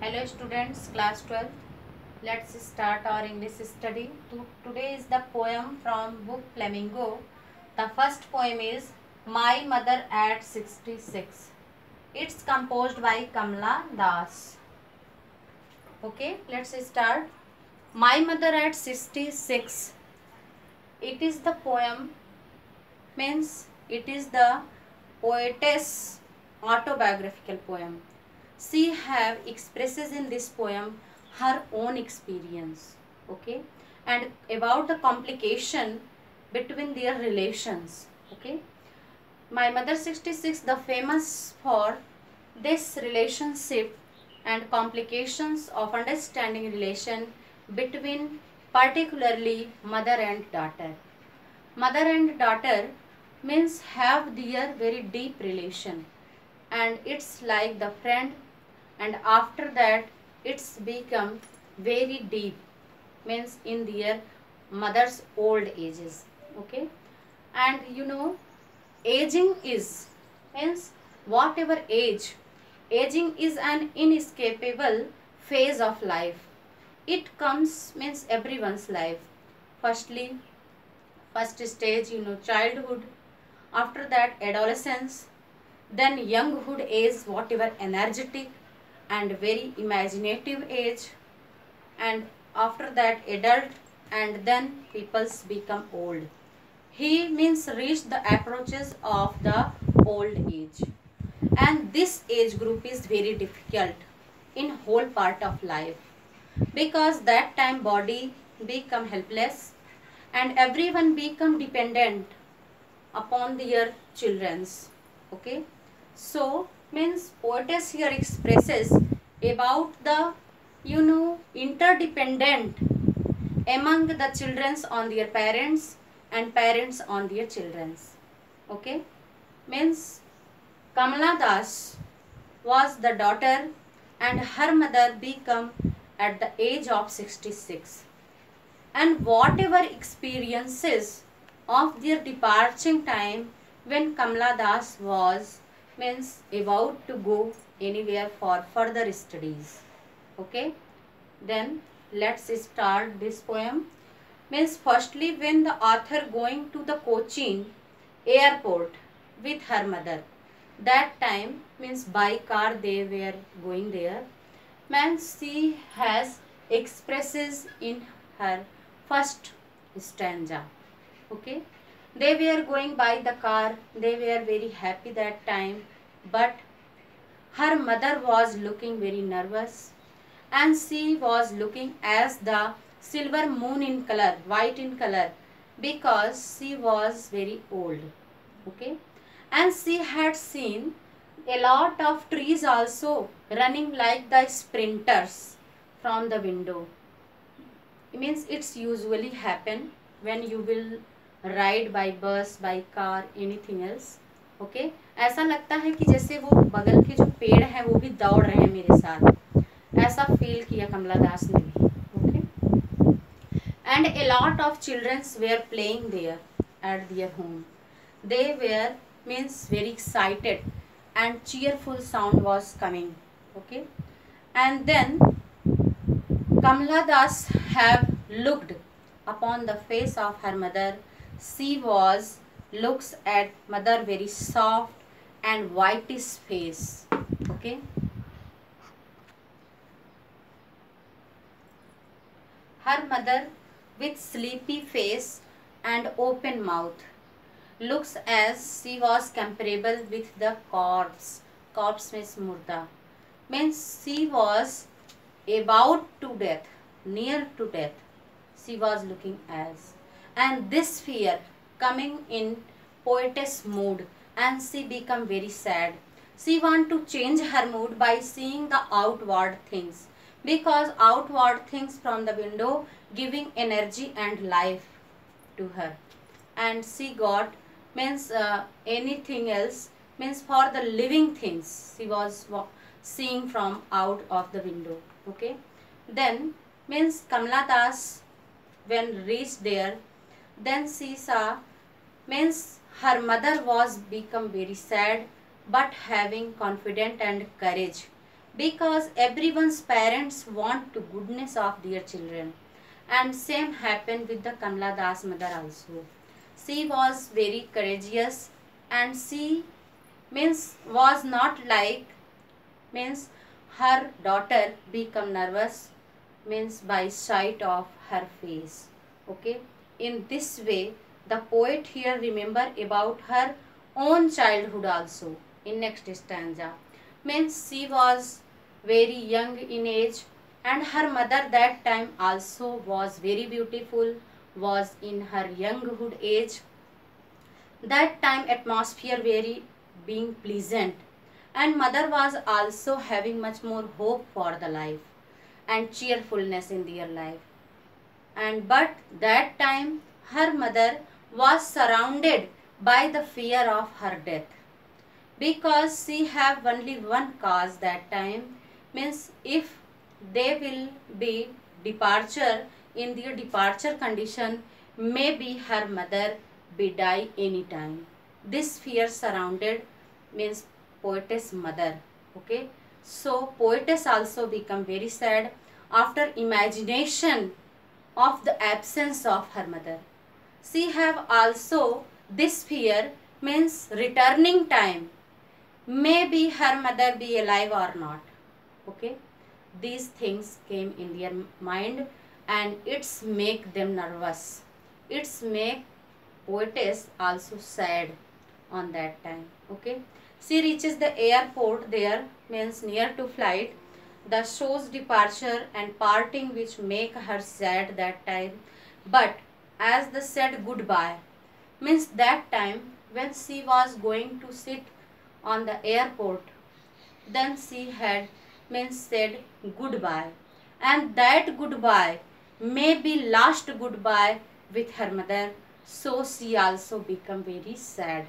Hello students, class 12. Let's start our English study. Today is the poem from book Flamingo. The first poem is My Mother at 66. It's composed by Kamla Das. Okay, let's start. My Mother at 66. It is the poem, means it is the poetess autobiographical poem. She have expresses in this poem her own experience, okay, and about the complication between their relations, okay. My Mother 66, the famous for this relationship and complications of understanding relation between particularly mother and daughter. Mother and daughter means have their very deep relation, and it's like the friend, and after that it's become very deep, means in their mother's old ages, okay. And aging is, means whatever age, aging is an inescapable phase of life. It comes, means everyone's life. First stage, childhood, after that adolescence, then younghood age, whatever energetic and very imaginative age, and after that adult, and then peoples become old. He means reach the approaches of the old age, and this age group is very difficult in whole part of life, because that time body become helpless and everyone become dependent upon their children's, okay. So means poetess here expresses about the interdependent among the children's on their parents and parents on their children's, okay. Means Kamala Das was the daughter and her mother become at the age of 66, and whatever experiences of their departing time when Kamala Das was, means about to go anywhere for further studies, okay. Then let's start this poem. Means firstly, when the author going to the Cochin airport with her mother, that time means by car they were going there, means she has expresses in her first stanza, okay. They were going by the car, they were very happy that time, but her mother was looking very nervous, and she was looking as the silver moon in color, white in color, because she was very old, okay. And she had seen a lot of trees also running like the sprinters from the window. It means it's usually happen when you will ride by bus, by car, anything else, okay. ऐसा लगता है कि जैसे वो बगल के जो पेड़ हैं वो भी दौड़ रहे हैं मेरे साथ, ऐसा फील किया कमला दास ने भी, okay. And a lot of children were playing there at their home. They were, means very excited, and cheerful sound was coming, okay. And then Kamala Das have looked upon the face of her mother. She was looks at mother very soft and whitish face, okay. Her mother with sleepy face and open mouth looks as she was comparable with the corpse. Corpse means murda, means she was about to death, near to death she was looking as. And this fear coming in poetess mood, and she become very sad. She want to change her mood by seeing the outward things, because outward things from the window giving energy and life to her, and she got, means anything else, means for the living things she was seeing from out of the window, okay. Then means Kamala Das when reached there, then she saw, means her mother was become very sad but having confidence and courage, because everyone's parents want to goodness of their children. And same happened with the Kamala Das mother also. She was very courageous, and she means was not like means her daughter become nervous means by sight of her face. Okay, in this way the poet here remember about her own childhood also in next stanza. Means she was very young in age, and her mother that time also was very beautiful, was in her younghood age. That time atmosphere very being pleasant, and mother was also having much more hope for the life and cheerfulness in their life. And but that time her mother was surrounded by the fear of her death, because she have only one cause that time, means if they will be departure, in their departure condition, maybe her mother be die anytime. This fear surrounded means poetess mother. Okay, so poetess also become very sad after imagination of the absence of her mother. She have also this fear means returning time, maybe her mother be alive or not. Okay, these things came in their mind, and it's make them nervous, it's make poetess also sad on that time. Okay, she reaches the airport there means near to flight, the show's departure and parting which make her sad that time. But as they said goodbye, means that time when she was going to sit on the airport, then she had means said goodbye, and that goodbye may be last goodbye with her mother, so she also become very sad.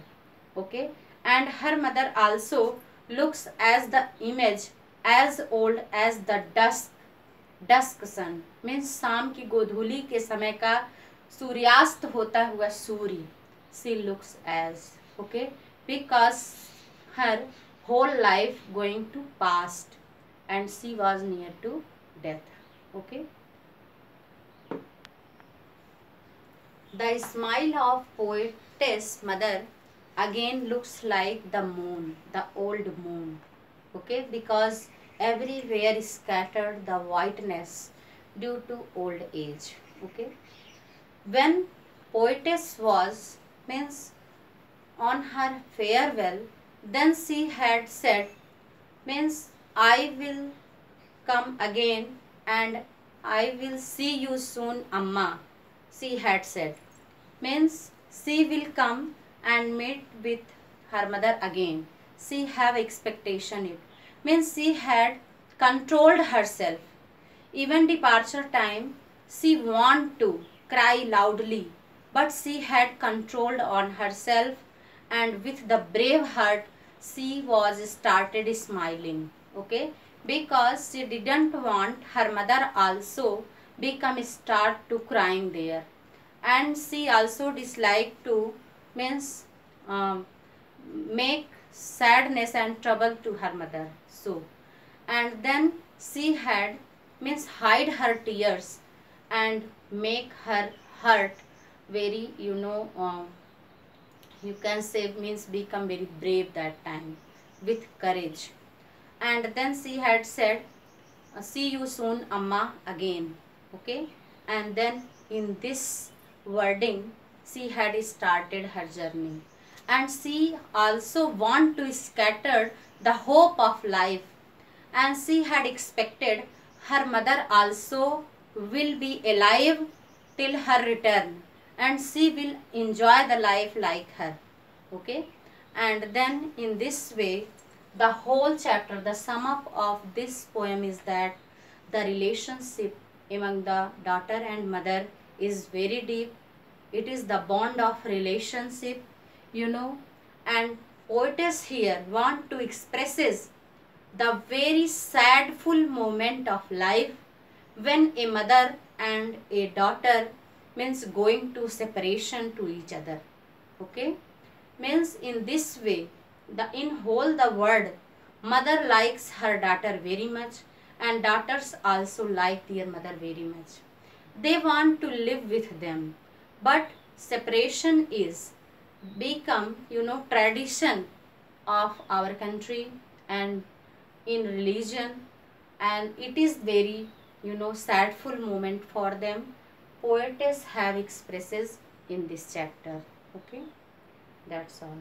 Okay, and her mother also looks as the image as old as the dusk sun, means शाम की गोधूली के समय का सूर्यास्त होता हुआ सूर्य. She looks as, okay, because her whole life going to past, and she was near to death. Okay, the smile of poetess mother again looks like the moon, the old moon. Okay, because everywhere is scattered the whiteness due to old age. Okay, when poetess was means on her farewell, then she had said means I will come again and I will see you soon, Amma. She had said means she will come and meet with her mother again. She have expectation, it means she had controlled herself. Even departure time she want to cry loudly, but she had controlled on herself, and with the brave heart she was started smiling. Okay, because she didn't want her mother also become start to crying there, and she also disliked to means make sadness and trouble to her mother. So and then she had means hide her tears and make her heart very you can say means become very brave that time with courage. And then she had said see you soon, Amma, again. Okay, and then in this wording she had started her journey, and she also want to scatter the hope of life, and she had expected her mother also will be alive till her return, and she will enjoy the life like her. Okay, and then in this way the whole chapter, the sum up of this poem is that the relationship among the daughter and mother is very deep. It is the bond of relationship, and poetess here want to expresses the very sadful moment of life when a mother and a daughter means going to separation to each other. Okay, means in this way the in whole the word Mother likes her daughter very much, and daughters also like their mother very much. They want to live with them, but separation is become, tradition of our country and in religion, and it is very, sadful moment for them. Poetess have expresses in this chapter. Okay, that's all.